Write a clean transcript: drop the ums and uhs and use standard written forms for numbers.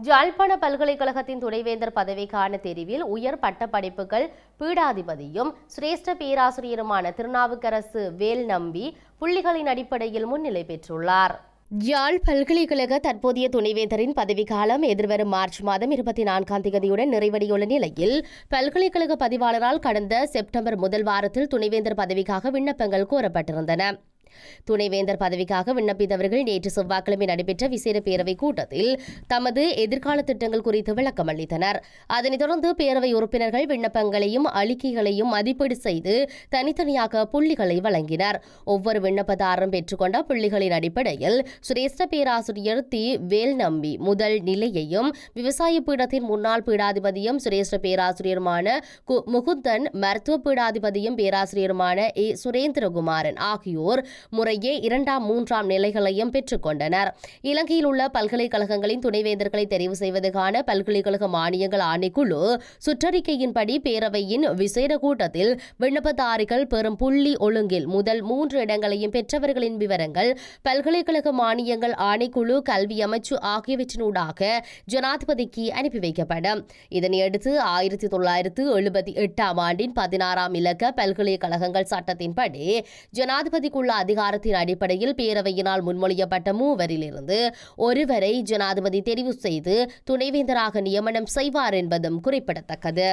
யாழ்ப்பாண பல்கலைக்கழகத்தின் துணைவேந்தர் பதவிக்கான தெரிவில் உயர் பட்டப்படிப்புகள் பீடாதிபதியும் சிரேஷ்ட பேராசிரியருமான திருநாவுக்கரசு வேல்நம்பி புள்ளிகளின் அடிப்படையில் முன்னிலை பெற்றுள்ளார். யாழ் பல்கலைக்கழக தற்போதைய துணைவேந்தரின் பதவிக்காலம் எதிர்வரும் மார்ச் மாதம் 24ஆம் தேதியுடன் நிறைவடையுள்ள நிலையில் பல்கலைக்கழக பதிவாளரால் கடந்த செப்டம்பர் முதல் வாரத்தில் துணைவேந்தர் பதவிக்காக விண்ணப்பங்கள் கோரப்பட்டிருந்தன. துணைவேந்தர் பதவிக்காக விண்ணப்பித்தவர்கள் நேற்று செவ்வாய்க்கிழமை நடைபெற்ற விசேட பேரவை கூட்டத்தில் தமது எதிர்கால திட்டங்கள் குறித்து விளக்கம் அளித்தனர். அதனைத் தொடர்ந்து பேரவை உறுப்பினர்கள் விண்ணப்பங்களையும் அறிக்கைகளையும் மதிப்பீடு செய்து தனித்தனியாக புள்ளிகளை வழங்கினர். ஒவ்வொரு விண்ணப்பதாரரும் பெற்றுக்கொண்ட புள்ளிகளின் அடிப்படையில் சிரேஷ்ட பேராசிரியர் தி வேல்நம்பி முதல் நிலையையும், விவசாய பீடத்தின் முன்னாள் பீடாதிபதியும் சிரேஷ்ட பேராசிரியருமான முகுந்தன், மருத்துவ பீடாதிபதியும் பேராசிரியருமான ஏ சுரேந்திரகுமாரன் ஆகியோர் முறையே 2ஆம் 3ஆம் நிலைகளையும் பெற்றுக் கொண்டனர். இலங்கையில் உள்ள பல்கலைக்கழகங்களின் துணைவேந்தர்களை தெரிவு செய்வதற்கான பல்கலைக்கழக மானியங்கள் ஆணைக்குழு சுற்றறிக்கையின்படி பேரவையின் விசேட கூட்டத்தில் விண்ணப்பதாரிகள் பெறும் புள்ளி ஒழுங்கில் முதல் 3 இடங்களையும் பெற்றவர்களின் விவரங்கள் பல்கலைக்கழக மானியங்கள் ஆணைக்குழு, கல்வி அமைச்சு ஆகியவற்றினூடாக ஜனாதிபதிக்கு அனுப்பி வைக்கப்படும். இதனையடுத்து 1978ஆம் ஆண்டின் 16ஆம் இலக்க பல்கலைக்கழகங்கள் சட்டத்தின்படி ஜனாதிபதிக்குள்ள அதிகாரத்தின் அடிப்படையில் பேரவையினால் முன்மொழியப்பட்ட மூவரிலிருந்து ஒருவரை ஜனாதிபதி தெரிவு செய்து துணைவேந்தராக நியமனம் செய்வார் என்பதும் குறிப்பிடத்தக்கது.